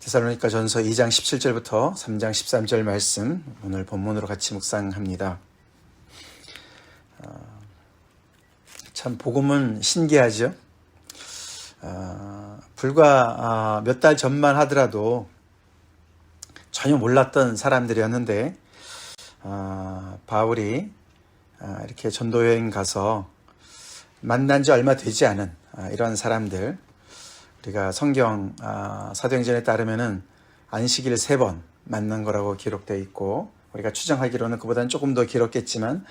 데살로니가 전서 2장 17절부터 3장 13절 말씀 오늘 본문으로 같이 묵상합니다. 참 복음은 신기하죠. 불과 몇 달 전만 하더라도 전혀 몰랐던 사람들이었는데 바울이 이렇게 전도여행 가서 만난 지 얼마 되지 않은 이런 사람들, 우리가 성경 사도행전에 따르면은 안식일 3번 만난 거라고 기록되어 있고, 우리가 추정하기로는 그보다는 조금 더 길었겠지만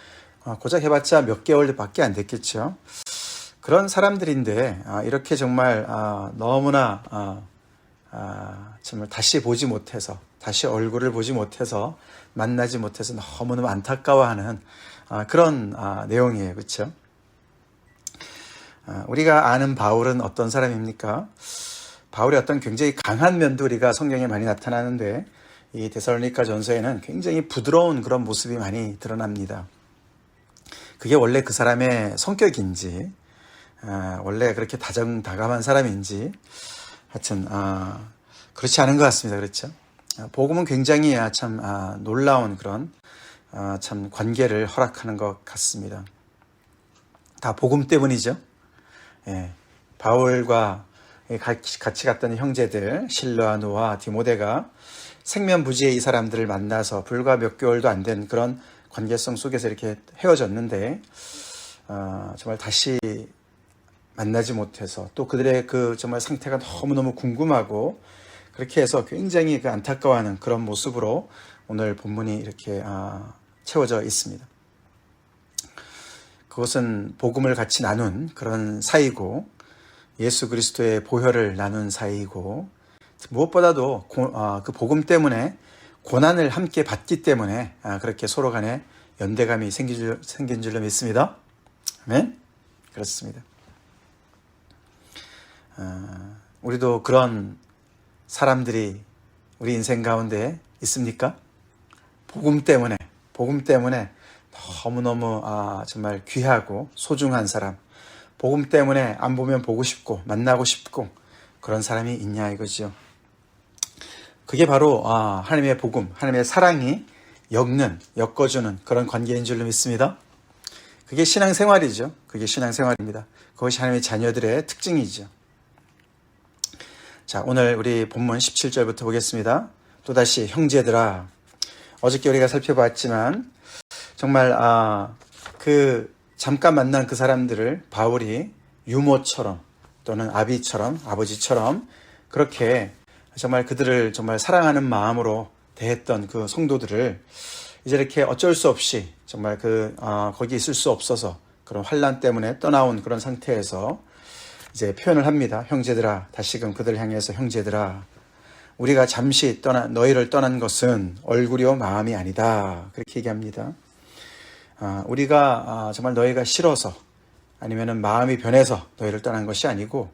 고작 해봤자 몇 개월밖에 안 됐겠죠. 그런 사람들인데 이렇게 정말 너무나 정말 다시 보지 못해서, 다시 얼굴을 보지 못해서, 만나지 못해서 너무너무 안타까워하는 그런 내용이에요. 그렇죠? 우리가 아는 바울은 어떤 사람입니까? 바울의 어떤 굉장히 강한 면도 우리가 성경에 많이 나타나는데, 이 데살로니가 전서에는 굉장히 부드러운 그런 모습이 많이 드러납니다. 그게 원래 그 사람의 성격인지, 원래 그렇게 다정다감한 사람인지, 하여튼 그렇지 않은 것 같습니다. 그렇죠? 복음은 굉장히 참 놀라운 그런 참 관계를 허락하는 것 같습니다. 다 복음 때문이죠. 예, 바울과 같이 갔던 형제들 실라와 노아, 디모데가 생면부지에 이 사람들을 만나서 불과 몇 개월도 안 된 그런 관계성 속에서 이렇게 헤어졌는데 정말 다시 만나지 못해서, 또 그들의 그 정말 상태가 너무너무 궁금하고, 그렇게 해서 굉장히 그 안타까워하는 그런 모습으로 오늘 본문이 이렇게 채워져 있습니다. 그것은 복음을 같이 나눈 그런 사이고, 예수 그리스도의 보혈을 나눈 사이고, 무엇보다도 그 복음 때문에 고난을 함께 받기 때문에 그렇게 서로 간에 연대감이 생긴 줄로 믿습니다. 아멘? 그렇습니다. 우리도 그런 사람들이 우리 인생 가운데 있습니까? 복음 때문에 너무너무 정말 귀하고 소중한 사람, 복음 때문에 안 보면 보고 싶고 만나고 싶고 그런 사람이 있냐 이거죠. 그게 바로 하나님의 복음, 하나님의 사랑이 엮어주는 그런 관계인 줄로 믿습니다. 그게 신앙생활이죠. 그게 신앙생활입니다. 그것이 하나님의 자녀들의 특징이죠. 자, 오늘 우리 본문 17절부터 보겠습니다. 또다시 형제들아. 어저께 우리가 살펴봤지만 정말 그 잠깐 만난 그 사람들을 바울이 유모처럼 또는 아비처럼, 아버지처럼 그렇게 정말 그들을 정말 사랑하는 마음으로 대했던 그 성도들을 이제 이렇게 어쩔 수 없이 정말 거기 있을 수 없어서 그런 환난 때문에 떠나온 그런 상태에서 이제 표현을 합니다. 형제들아, 다시금 그들을 향해서 형제들아, 우리가 잠시 너희를 떠난 것은 얼굴이요 마음이 아니다. 그렇게 얘기합니다. 우리가 정말 너희가 싫어서 아니면은 마음이 변해서 너희를 떠난 것이 아니고,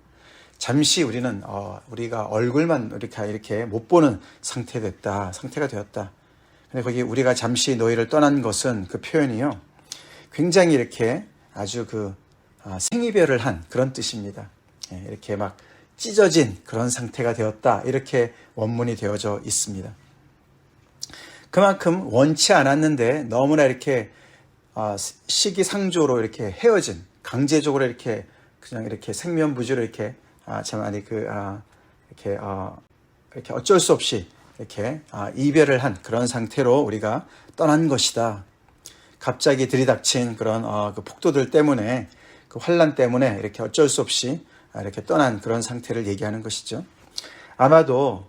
잠시 우리가 얼굴만 이렇게 못 보는 상태가 되었다. 근데 거기 우리가 잠시 너희를 떠난 것은 그 표현이요, 굉장히 이렇게 아주 생이별을 한 그런 뜻입니다. 이렇게 막 찢어진 그런 상태가 되었다. 이렇게 원문이 되어져 있습니다. 그만큼 원치 않았는데 너무나 이렇게 시기상조로 이렇게 헤어진, 강제적으로 이렇게 그냥 이렇게 생면부지로 이렇게 이렇게 어쩔 수 없이 이렇게 이별을 한 그런 상태로 우리가 떠난 것이다. 갑자기 들이닥친 그런 그 폭도들 때문에, 그 환난 때문에 이렇게 어쩔 수 없이 이렇게 떠난 그런 상태를 얘기하는 것이죠. 아마도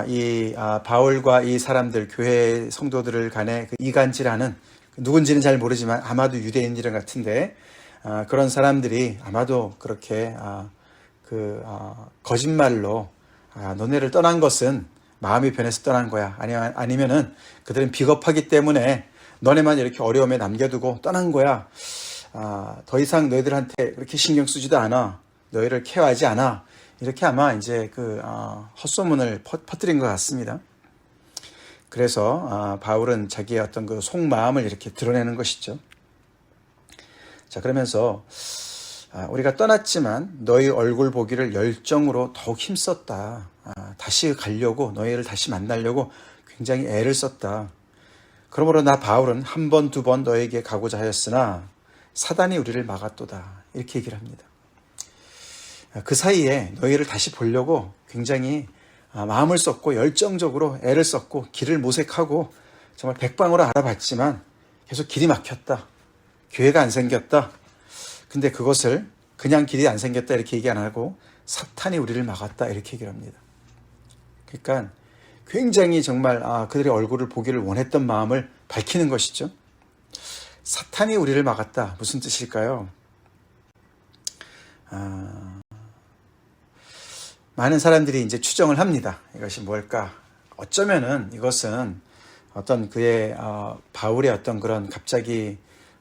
이 바울과 이 사람들, 교회 성도들을 간에 그 이간질하는, 누군지는 잘 모르지만 아마도 유대인들 같은데, 그런 사람들이 아마도 그렇게 거짓말로 너네를 떠난 것은 마음이 변해서 떠난 거야, 아니면은 그들은 비겁하기 때문에 너네만 이렇게 어려움에 남겨두고 떠난 거야, 더 이상 너희들한테 그렇게 신경 쓰지도 않아, 너희를 케어하지 않아, 이렇게 아마 이제 헛소문을 퍼뜨린 것 같습니다. 그래서 바울은 자기의 어떤 그 속마음을 이렇게 드러내는 것이죠. 자, 그러면서 우리가 떠났지만 너희 얼굴 보기를 열정으로 더욱 힘썼다. 다시 가려고, 너희를 다시 만나려고 굉장히 애를 썼다. 그러므로 나 바울은 한 번, 두 번 너에게 가고자 하였으나 사단이 우리를 막았도다. 이렇게 얘기를 합니다. 그 사이에 너희를 다시 보려고 굉장히 마음을 썼고 열정적으로 애를 썼고 길을 모색하고 정말 백방으로 알아봤지만 계속 길이 막혔다. 기회가 안 생겼다. 근데 그것을 그냥 길이 안 생겼다 이렇게 얘기 안 하고 사탄이 우리를 막았다 이렇게 얘기를 합니다. 그러니까 굉장히 정말 그들의 얼굴을 보기를 원했던 마음을 밝히는 것이죠. 사탄이 우리를 막았다. 무슨 뜻일까요? 많은 사람들이 이제 추정을 합니다. 이것이 뭘까? 어쩌면은 이것은 어떤 그의 바울의 어떤 그런 갑자기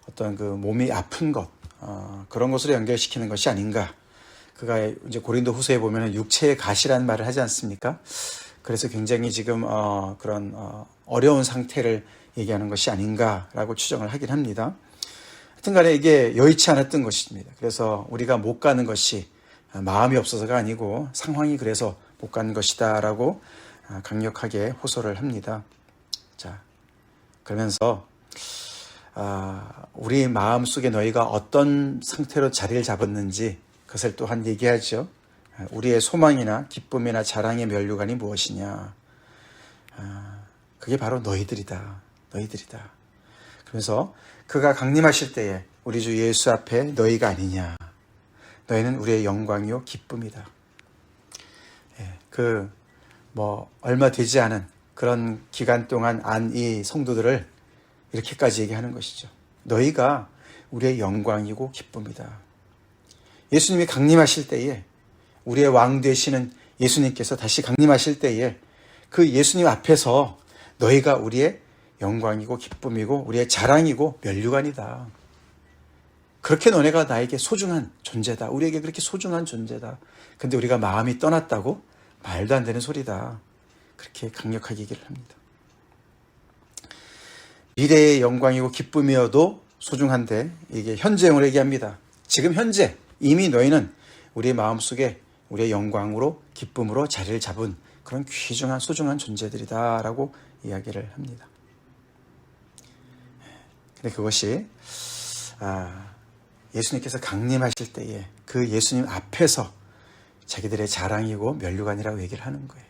어떤 그 몸이 아픈 것 그런 것으로 연결시키는 것이 아닌가. 그가 이제 고린도 후서에 보면은 육체의 가시라는 말을 하지 않습니까? 그래서 굉장히 지금 그런 어려운 상태를 얘기하는 것이 아닌가라고 추정을 하긴 합니다. 하여튼간에 이게 여의치 않았던 것입니다. 그래서 우리가 못 가는 것이 마음이 없어서가 아니고 상황이 그래서 못 가는 것이다라고 강력하게 호소를 합니다. 자, 그러면서 우리 마음 속에 너희가 어떤 상태로 자리를 잡았는지 그것을 또한 얘기하죠. 우리의 소망이나 기쁨이나 자랑의 면류관이 무엇이냐. 그게 바로 너희들이다. 너희들이다. 그래서 그가 강림하실 때에 우리 주 예수 앞에 너희가 아니냐. 너희는 우리의 영광이요 기쁨이다. 얼마 되지 않은 그런 기간 동안 안 이 성도들을 이렇게까지 얘기하는 것이죠. 너희가 우리의 영광이고 기쁨이다. 예수님이 강림하실 때에 우리의 왕 되시는 예수님께서 다시 강림하실 때에 그 예수님 앞에서 너희가 우리의 영광이고 기쁨이고 우리의 자랑이고 면류관이다. 그렇게 너네가 나에게 소중한 존재다. 우리에게 그렇게 소중한 존재다. 근데 우리가 마음이 떠났다고? 말도 안 되는 소리다. 그렇게 강력하게 얘기를 합니다. 미래의 영광이고 기쁨이어도 소중한데 이게 현재형으로 얘기합니다. 지금 현재 이미 너희는 우리의 마음속에 우리의 영광으로 기쁨으로 자리를 잡은 그런 귀중한 소중한 존재들이다 라고 이야기를 합니다. 근데 그것이 예수님께서 강림하실 때에 그 예수님 앞에서 자기들의 자랑이고 면류관이라고 얘기를 하는 거예요.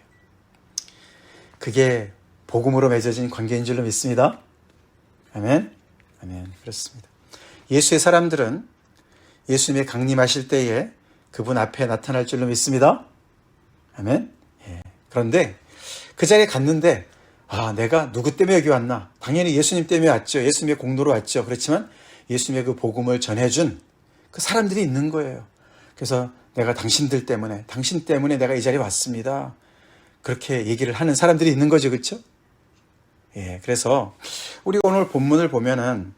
그게 복음으로 맺어진 관계인 줄로 믿습니다. 아멘. 아멘. 그렇습니다. 예수의 사람들은 예수님의 강림하실 때에 그분 앞에 나타날 줄로 믿습니다. 아멘. 그런데 그 자리에 갔는데 내가 누구 때문에 여기 왔나? 당연히 예수님 때문에 왔죠. 예수님의 공로로 왔죠. 그렇지만 예수님의 그 복음을 전해준 그 사람들이 있는 거예요. 그래서 내가 당신 때문에 내가 이 자리에 왔습니다. 그렇게 얘기를 하는 사람들이 있는 거죠. 그렇죠? 그래서 우리 오늘 본문을 보면은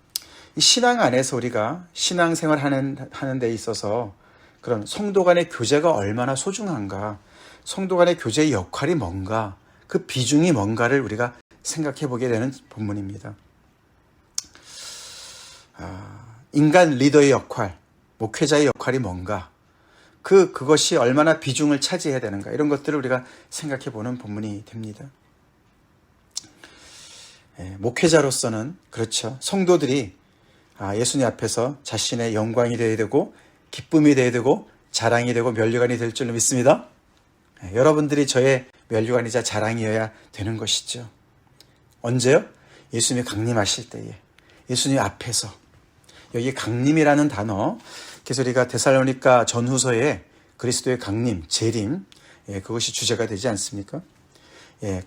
이 신앙 안에서 우리가 신앙생활 하는 데 있어서 그런 성도 간의 교제가 얼마나 소중한가, 성도 간의 교제의 역할이 뭔가, 그 비중이 뭔가를 우리가 생각해 보게 되는 본문입니다. 인간 리더의 역할, 목회자의 역할이 뭔가, 그것이 얼마나 비중을 차지해야 되는가, 이런 것들을 우리가 생각해 보는 본문이 됩니다. 목회자로서는 그렇죠. 성도들이 예수님 앞에서 자신의 영광이 되어야 되고 기쁨이 되어야 되고 자랑이 되고 면류관이 될 줄로 믿습니다. 여러분들이 저의 면류관이자 자랑이어야 되는 것이죠. 언제요? 예수님이 강림하실 때에 예수님 앞에서. 여기 강림이라는 단어, 그래서 우리가 데살로니가 전후서에 그리스도의 강림, 재림, 그것이 주제가 되지 않습니까?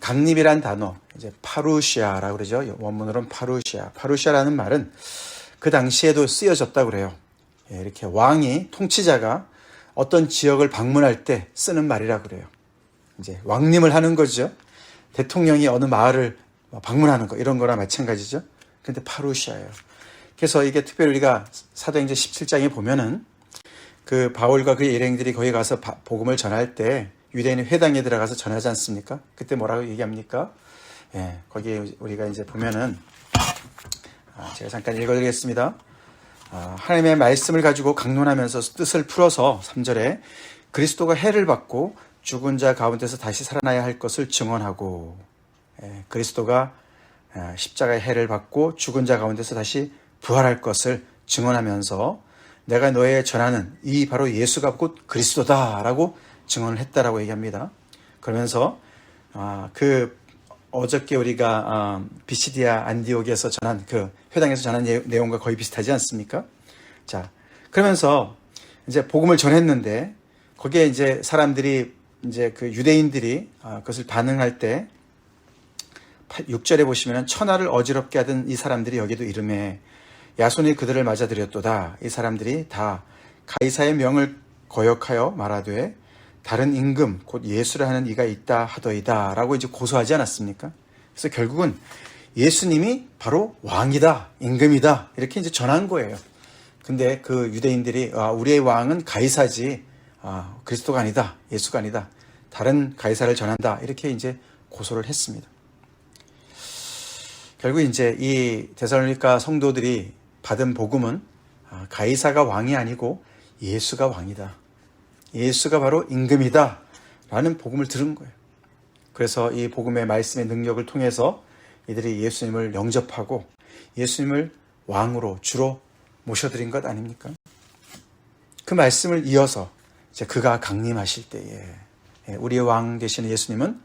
강림이란 단어, 이제 파루시아라고 그러죠. 원문으로는 파루시아. 파루시아라는 말은 그 당시에도 쓰여졌다고 그래요. 이렇게 왕이, 통치자가 어떤 지역을 방문할 때 쓰는 말이라고 그래요. 이제 왕림을 하는 거죠. 대통령이 어느 마을을 방문하는 거, 이런 거랑 마찬가지죠. 근데 파루시아예요. 그래서 이게 특별히 우리가 사도행전 17장에 보면은 그 바울과 그의 일행들이 거기 가서 복음을 전할 때 유대인 회당에 들어가서 전하지 않습니까? 그때 뭐라고 얘기합니까? 거기 우리가 이제 보면은 제가 잠깐 읽어드리겠습니다. 하나님의 말씀을 가지고 강론하면서 뜻을 풀어서 3절에 그리스도가 해를 받고 죽은 자 가운데서 다시 살아나야 할 것을 증언하고, 그리스도가 십자가의 해를 받고 죽은 자 가운데서 다시 부활할 것을 증언하면서 내가 너에 전하는 이 바로 예수가 곧 그리스도다라고 증언을 했다라고 얘기합니다. 그러면서 그 어저께 우리가 비시디아 안디옥에서 전한 그 회당에서 전한 내용과 거의 비슷하지 않습니까? 자, 그러면서 이제 복음을 전했는데 거기에 이제 사람들이 이제 그 유대인들이 그것을 반응할 때 6절에 보시면 천하를 어지럽게 하던 이 사람들이 여기도 이름에 야손이 그들을 맞아들였도다. 이 사람들이 다 가이사의 명을 거역하여 말하되 다른 임금 곧 예수라 하는 이가 있다 하더이다 라고 이제 고소하지 않았습니까? 그래서 결국은 예수님이 바로 왕이다, 임금이다 이렇게 이제 전한 거예요. 근데 그 유대인들이 우리의 왕은 가이사지 그리스도가 아니다, 예수가 아니다, 다른 가이사를 전한다 이렇게 이제 고소를 했습니다. 결국 이제 이 데살로니가 성도들이 받은 복음은 가이사가 왕이 아니고 예수가 왕이다, 예수가 바로 임금이다 라는 복음을 들은 거예요. 그래서 이 복음의 말씀의 능력을 통해서 이들이 예수님을 영접하고 예수님을 왕으로 주로 모셔드린 것 아닙니까? 그 말씀을 이어서 이제 그가 강림하실 때에 우리의 왕 되시는 예수님은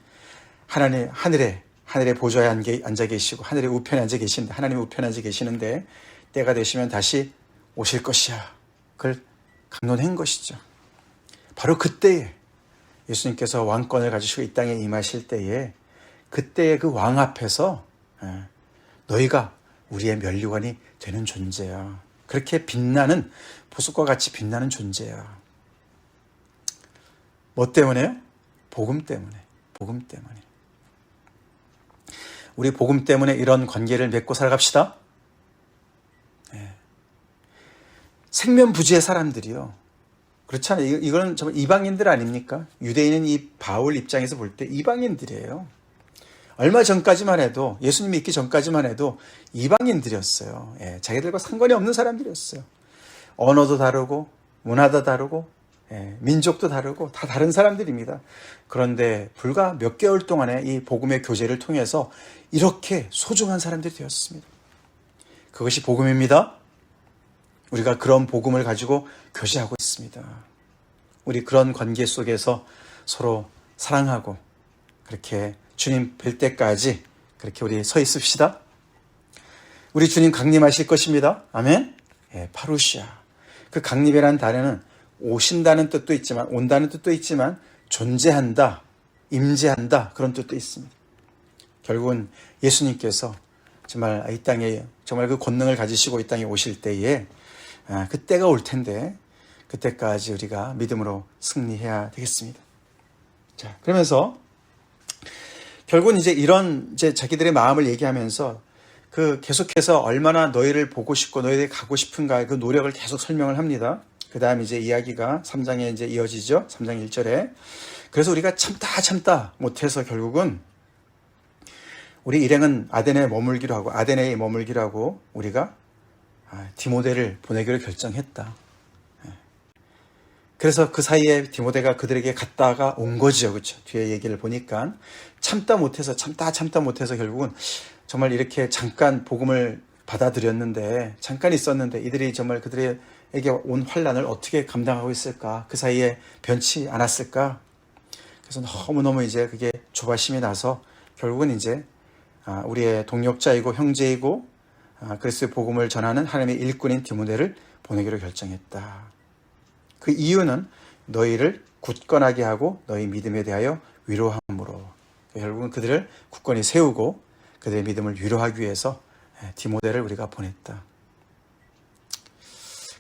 하늘의 보좌에 앉아 계시고 하늘의 우편에 앉아 계신데, 하나님의 우편에 앉아 계시는데 때가 되시면 다시 오실 것이야. 그걸 강론한 것이죠. 바로 그때에 예수님께서 왕권을 가지시고 이 땅에 임하실 때에 그때의 그 왕 앞에서 너희가 우리의 면류관이 되는 존재야. 그렇게 빛나는, 보석과 같이 빛나는 존재야. 뭐 때문에요? 복음 때문에. 복음 때문에. 우리 복음 때문에 이런 관계를 맺고 살아갑시다. 생면부지의 사람들이요. 그렇잖아요. 이거는 정말 이방인들 아닙니까? 유대인은 이 바울 입장에서 볼 때 이방인들이에요. 얼마 전까지만 해도, 예수님이 있기 전까지만 해도 이방인들이었어요. 자기들과 상관이 없는 사람들이었어요. 언어도 다르고 문화도 다르고 민족도 다르고 다 다른 사람들입니다. 그런데 불과 몇 개월 동안에 이 복음의 교제를 통해서 이렇게 소중한 사람들이 되었습니다. 그것이 복음입니다. 우리가 그런 복음을 가지고 교제하고 있습니다. 우리 그런 관계 속에서 서로 사랑하고 그렇게 주님 뵐 때까지 그렇게 우리 서 있읍시다. 우리 주님 강림하실 것입니다. 아멘. 파루시아. 그 강림이라는 단어는 오신다는 뜻도 있지만, 온다는 뜻도 있지만 존재한다, 임재한다 그런 뜻도 있습니다. 결국은 예수님께서 정말 이 땅에 정말 그 권능을 가지시고 이 땅에 오실 때에 그때가 올 텐데 그때까지 우리가 믿음으로 승리해야 되겠습니다. 자, 그러면서 결국은 이제 이런 이제 자기들의 마음을 얘기하면서 그 계속해서 얼마나 너희를 보고 싶고 너희들이 가고 싶은가 그 노력을 계속 설명을 합니다. 그 다음 이제 이야기가 3장에 이제 이어지죠. 3장 1절에. 그래서 우리가 참다 못해서 결국은 우리 일행은 아데네에 머물기로 하고 우리가 디모데를 보내기로 결정했다. 그래서 그 사이에 디모데가 그들에게 갔다가 온 거죠. 그렇죠? 뒤에 얘기를 보니까 참다 못해서 결국은 정말 이렇게 잠깐 복음을 받아들였는데 잠깐 있었는데 이들이 정말 그들에게 온 환난을 어떻게 감당하고 있을까? 그 사이에 변치 않았을까? 그래서 너무너무 이제 그게 조바심이 나서 결국은 이제 우리의 동역자이고 형제이고 그리스도의 복음을 전하는 하나님의 일꾼인 디모데를 보내기로 결정했다. 그 이유는 너희를 굳건하게 하고 너희 믿음에 대하여 위로함으로. 결국은 그들을 굳건히 세우고 그들의 믿음을 위로하기 위해서 디모데를 우리가 보냈다.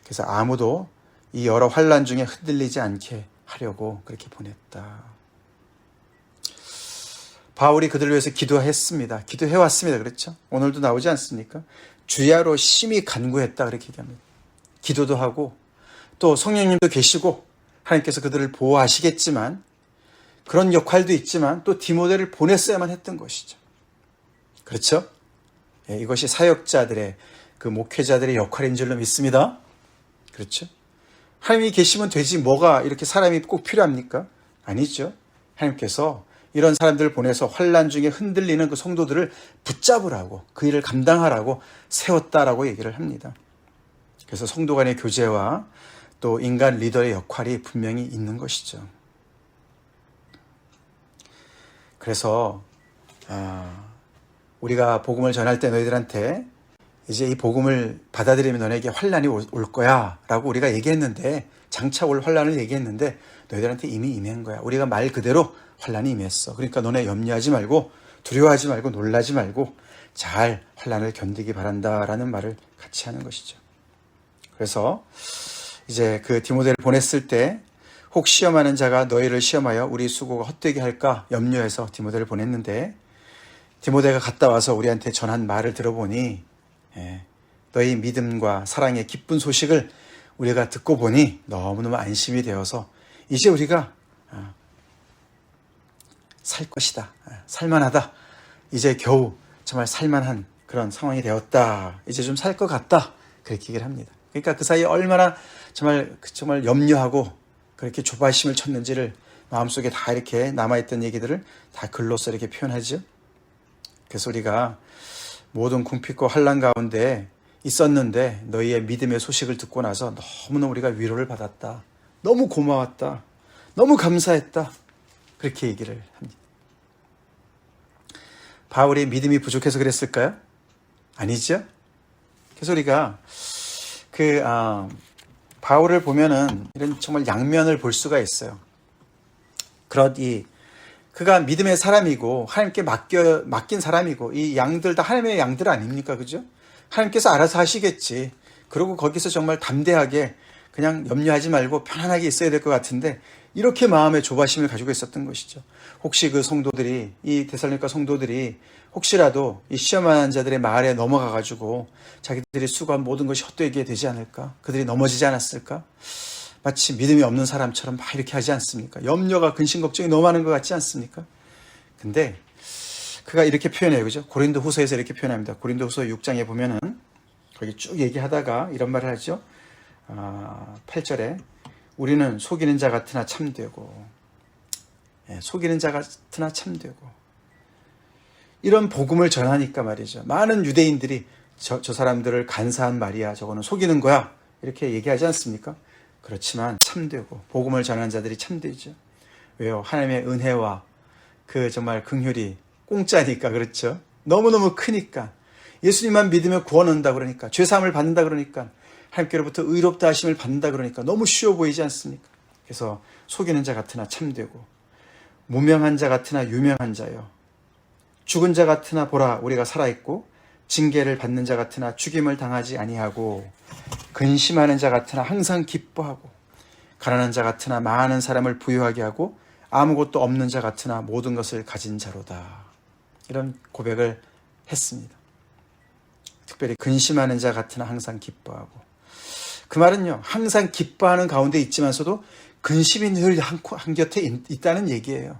그래서 아무도 이 여러 환난 중에 흔들리지 않게 하려고 그렇게 보냈다. 바울이 그들을 위해서 기도했습니다. 기도해왔습니다. 그렇죠? 오늘도 나오지 않습니까? 주야로 심히 간구했다. 그렇게 얘기합니다. 기도도 하고 또 성령님도 계시고 하나님께서 그들을 보호하시겠지만 그런 역할도 있지만 또 디모데를 보냈어야만 했던 것이죠. 그렇죠? 이것이 사역자들의 그 목회자들의 역할인 줄로 믿습니다. 그렇죠? 하나님이 계시면 되지 뭐가 이렇게 사람이 꼭 필요합니까? 아니죠. 하나님께서 이런 사람들을 보내서 환난 중에 흔들리는 그 성도들을 붙잡으라고, 그 일을 감당하라고 세웠다라고 얘기를 합니다. 그래서 성도 간의 교제와 또 인간 리더의 역할이 분명히 있는 것이죠. 그래서 우리가 복음을 전할 때 너희들한테 이제 이 복음을 받아들이면 너네에게 환난이 올 거야 라고 우리가 얘기했는데, 장차 올 환난을 얘기했는데 너희들한테 이미 임한 거야. 우리가 말 그대로 환난이 임했어. 그러니까 너네 염려하지 말고 두려워하지 말고 놀라지 말고 잘 환난을 견디기 바란다라는 말을 같이 하는 것이죠. 그래서 이제 그 디모데를 보냈을 때 혹 시험하는 자가 너희를 시험하여 우리 수고가 헛되게 할까 염려해서 디모데를 보냈는데, 디모데가 갔다 와서 우리한테 전한 말을 들어보니 너희 믿음과 사랑의 기쁜 소식을 우리가 듣고 보니 너무너무 안심이 되어서 이제 우리가 살 것이다, 살만하다, 이제 겨우 정말 살만한 그런 상황이 되었다, 이제 좀 살 것 같다, 그렇게 얘기를 합니다. 그러니까 그 사이에 얼마나 정말 염려하고 그렇게 조바심을 쳤는지를 마음속에 다 이렇게 남아있던 얘기들을 다 글로써 이렇게 표현하죠. 그래서 우리가 모든 궁핍과 환난 가운데 있었는데 너희의 믿음의 소식을 듣고 나서 너무나 우리가 위로를 받았다, 너무 고마웠다, 너무 감사했다, 그렇게 얘기를 합니다. 바울이 믿음이 부족해서 그랬을까요? 아니죠. 그래서 우리가 바울을 보면은 이런 정말 양면을 볼 수가 있어요. 그가 믿음의 사람이고 하나님께 맡긴 사람이고, 이 양들 다 하나님의 양들 아닙니까? 그죠? 하나님께서 알아서 하시겠지. 그리고 거기서 정말 담대하게 그냥 염려하지 말고 편안하게 있어야 될 것 같은데, 이렇게 마음의 조바심을 가지고 있었던 것이죠. 혹시 그 성도들이, 이 데살로니가 성도들이 혹시라도 이 시험하는 자들의 말에 넘어가가지고 자기들이 수고한 모든 것이 헛되게 되지 않을까? 그들이 넘어지지 않았을까? 마치 믿음이 없는 사람처럼 막 이렇게 하지 않습니까? 염려가, 근심, 걱정이 너무 많은 것 같지 않습니까? 근데 그가 이렇게 표현해요. 그죠? 고린도 후서에서 이렇게 표현합니다. 고린도 후서 6장에 보면은 거기 쭉 얘기하다가 이런 말을 하죠. 8절에 우리는 속이는 자 같으나 참되고, 속이는 자 같으나 참되고, 이런 복음을 전하니까 말이죠. 많은 유대인들이 저 사람들을 간사한 말이야, 저거는 속이는 거야, 이렇게 얘기하지 않습니까? 그렇지만 참되고, 복음을 전하는 자들이 참되죠. 왜요? 하나님의 은혜와 그 정말 긍휼이 공짜니까. 그렇죠? 너무너무 크니까. 예수님만 믿으면 구원 온다 그러니까, 죄사함을 받는다 그러니까, 하나님께로부터 의롭다 하심을 받는다 그러니까 너무 쉬워 보이지 않습니까? 그래서 속이는 자 같으나 참되고, 무명한 자 같으나 유명한 자요, 죽은 자 같으나 보라 우리가 살아있고, 징계를 받는 자 같으나 죽임을 당하지 아니하고, 근심하는 자 같으나 항상 기뻐하고, 가난한 자 같으나 많은 사람을 부유하게 하고, 아무것도 없는 자 같으나 모든 것을 가진 자로다. 이런 고백을 했습니다. 특별히 근심하는 자 같으나 항상 기뻐하고, 그 말은요, 항상 기뻐하는 가운데 있지만서도 근심이 늘 한 곁에 있다는 얘기예요.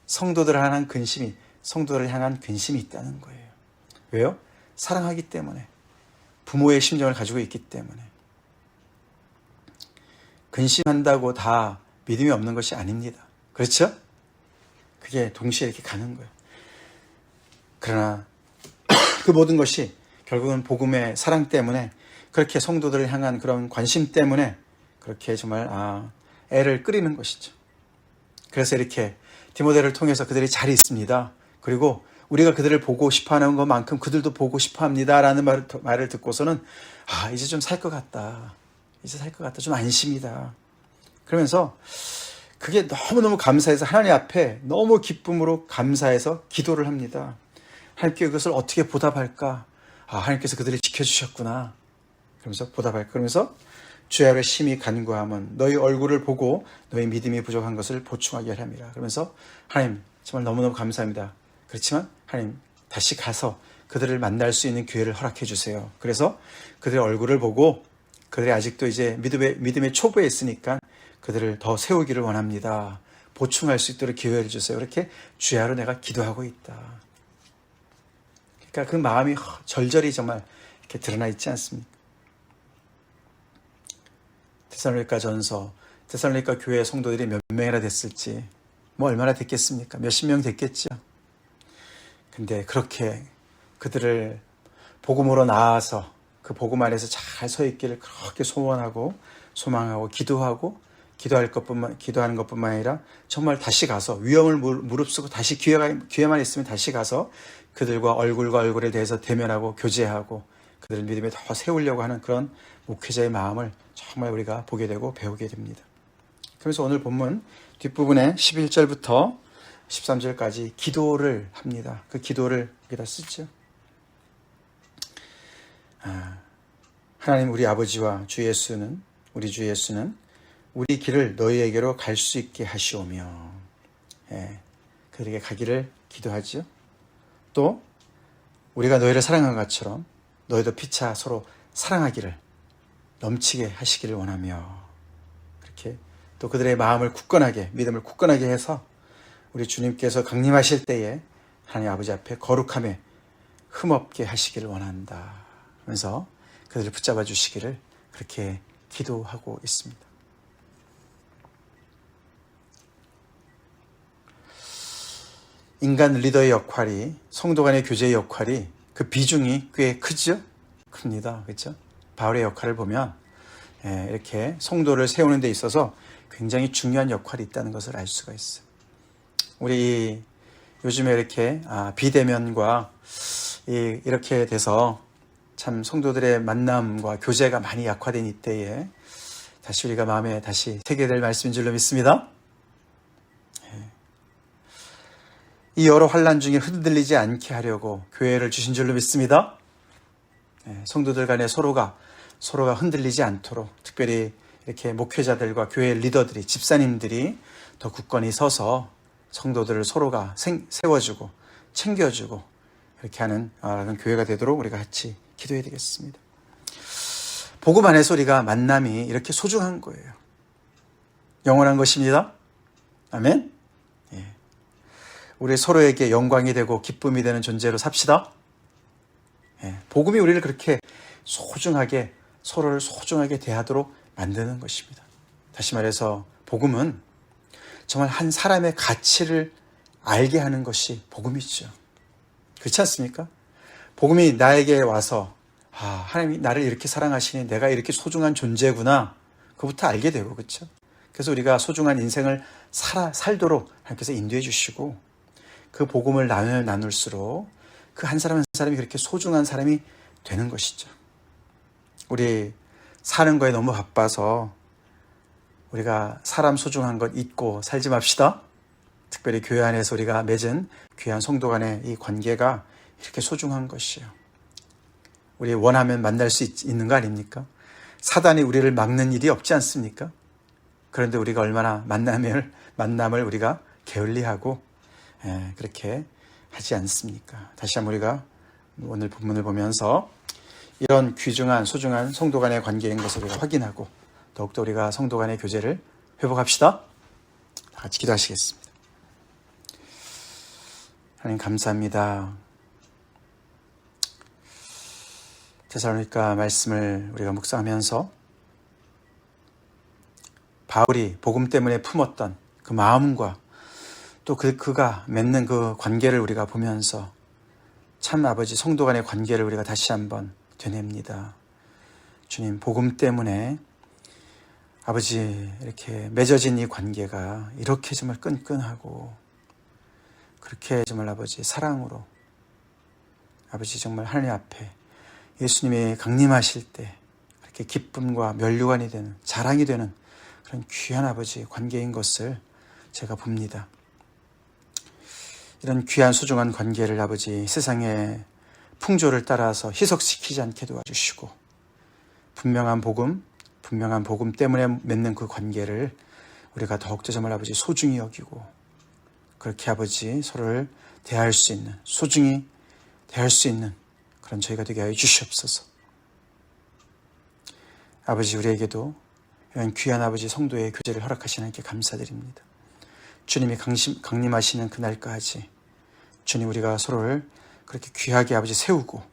성도들을 향한 근심이 있다는 거예요. 왜요? 사랑하기 때문에, 부모의 심정을 가지고 있기 때문에. 근심한다고 다 믿음이 없는 것이 아닙니다. 그렇죠? 그게 동시에 이렇게 가는 거예요. 그러나 그 모든 것이 결국은 복음의 사랑 때문에, 그렇게 성도들을 향한 그런 관심 때문에 그렇게 정말 애를 끓이는 것이죠. 그래서 이렇게 디모데를 통해서 그들이 잘 있습니다. 그리고 우리가 그들을 보고 싶어하는 것만큼 그들도 보고 싶어합니다 라는 말을 듣고서는 이제 좀 살 것 같다, 좀 안심이다. 그러면서 그게 너무너무 감사해서 하나님 앞에 너무 기쁨으로 감사해서 기도를 합니다. 하나님께 그것을 어떻게 보답할까? 하나님께서 그들을 지켜주셨구나. 그러면서 보답할까? 그러면서 주의 아래 심히 간구하면 너희 얼굴을 보고 너희 믿음이 부족한 것을 보충하게 하랍니다. 그러면서 하나님 정말 너무너무 감사합니다. 그렇지만 하나님 다시 가서 그들을 만날 수 있는 기회를 허락해 주세요. 그래서 그들의 얼굴을 보고, 그들이 아직도 이제 믿음의 초보에 있으니까 그들을 더 세우기를 원합니다. 보충할 수 있도록 기회를 주세요. 이렇게 주야로 내가 기도하고 있다. 그러니까 그 마음이 절절히 정말 이렇게 드러나 있지 않습니까? 데살로니가 전서, 데살로니가 교회 성도들이 몇 명이나 됐을지 뭐 얼마나 됐겠습니까? 몇십 명 됐겠죠. 근데 그렇게 그들을 복음으로 나아서 그 복음 안에서 잘 서 있기를 그렇게 소원하고 소망하고 기도하는 것뿐만 아니라 정말 다시 가서 위험을 무릅쓰고 다시 기회만 있으면 다시 가서 그들과 얼굴과 얼굴에 대해서 대면하고 교제하고 그들을 믿음에 더 세우려고 하는 그런 목회자의 마음을 정말 우리가 보게 되고 배우게 됩니다. 그래서 오늘 본문 뒷부분에 11절부터 13절까지 기도를 합니다. 그 기도를 여기다 쓰죠. 하나님 우리 아버지와 우리 주 예수는 우리 길을 너희에게로 갈 수 있게 하시오며, 그들에게 가기를 기도하죠. 또 우리가 너희를 사랑한 것처럼 너희도 피차 서로 사랑하기를 넘치게 하시기를 원하며, 그렇게 또 그들의 마음을 믿음을 굳건하게 해서 우리 주님께서 강림하실 때에 하나님 아버지 앞에 거룩함에 흠없게 하시기를 원한다 하면서 그들을 붙잡아 주시기를 그렇게 기도하고 있습니다. 인간 리더의 역할이, 성도 간의 교제의 역할이, 그 비중이 꽤 크죠? 큽니다. 그렇죠? 바울의 역할을 보면 이렇게 성도를 세우는 데 있어서 굉장히 중요한 역할이 있다는 것을 알 수가 있어요. 우리 요즘에 이렇게 비대면과 이렇게 돼서 참 성도들의 만남과 교제가 많이 약화된 이때에 다시 우리가 마음에 다시 새겨야 될 말씀인 줄로 믿습니다. 이 여러 환난 중에 흔들리지 않게 하려고 교회를 주신 줄로 믿습니다. 성도들 간에 서로가 흔들리지 않도록 특별히 이렇게 목회자들과 교회 리더들이, 집사님들이 더 굳건히 서서 성도들을 서로가 세워주고 챙겨주고 이렇게 하는 교회가 되도록 우리가 같이 기도해야 되겠습니다. 복음 안에서 우리가 만남이 이렇게 소중한 거예요. 영원한 것입니다. 아멘. 우리 서로에게 영광이 되고 기쁨이 되는 존재로 삽시다. 복음이 우리를 그렇게 소중하게, 서로를 소중하게 대하도록 만드는 것입니다. 다시 말해서 복음은 정말 한 사람의 가치를 알게 하는 것이 복음이죠. 그렇지 않습니까? 복음이 나에게 와서 하나님이 나를 이렇게 사랑하시니 내가 이렇게 소중한 존재구나, 그것부터 알게 되고, 그렇죠? 그래서 우리가 소중한 인생을 살도록 하나님께서 인도해 주시고, 그 복음을 나눌수록 그 한 사람 한 사람이 그렇게 소중한 사람이 되는 것이죠. 우리 사는 거에 너무 바빠서 우리가 사람 소중한 것 잊고 살지 맙시다. 특별히 교회 안에서 우리가 맺은 귀한 성도 간의 이 관계가 이렇게 소중한 것이에요. 우리 원하면 만날 수 있는 거 아닙니까? 사단이 우리를 막는 일이 없지 않습니까? 그런데 우리가 얼마나 만남을 우리가 게을리하고 그렇게 하지 않습니까? 다시 한번 우리가 오늘 본문을 보면서 이런 귀중한 소중한 성도 간의 관계인 것을 우리가 확인하고 더욱더 우리가 성도 간의 교제를 회복합시다. 다 같이 기도하시겠습니다. 하나님 감사합니다. 데살로니가 말씀을 우리가 묵상하면서 바울이 복음 때문에 품었던 그 마음과 또 그가 맺는 그 관계를 우리가 보면서 참 아버지 성도 간의 관계를 우리가 다시 한번 되뇌입니다. 주님, 복음 때문에 아버지 이렇게 맺어진 이 관계가 이렇게 정말 끈끈하고 그렇게 정말 아버지 사랑으로 아버지 정말 하나님 앞에 예수님이 강림하실 때 그렇게 기쁨과 면류관이 되는, 자랑이 되는 그런 귀한 아버지 관계인 것을 제가 봅니다. 이런 귀한 소중한 관계를 아버지 세상의 풍조를 따라서 희석시키지 않게 도와주시고 분명한 복음 때문에 맺는 그 관계를 우리가 더욱더 정말 아버지 소중히 여기고 그렇게 아버지 서로를 대할 수 있는, 소중히 대할 수 있는 그런 저희가 되게 하여 주시옵소서. 아버지 우리에게도 이런 귀한 아버지 성도의 교제를 허락하시는 하나님께 감사드립니다. 주님이 강림하시는 그날까지 주님 우리가 서로를 그렇게 귀하게 아버지 세우고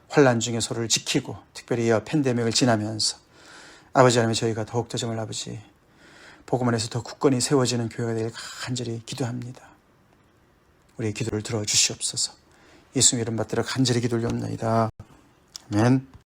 환난 중에 서로를 지키고 특별히 이 팬데믹을 지나면서 아버지 하나님 저희가 더욱더 정말 아버지 복음 안에서 더 굳건히 세워지는 교회가 되길 간절히 기도합니다. 우리의 기도를 들어주시옵소서. 예수님 이름 받들어 간절히 기도 올려옵나이다. 아멘.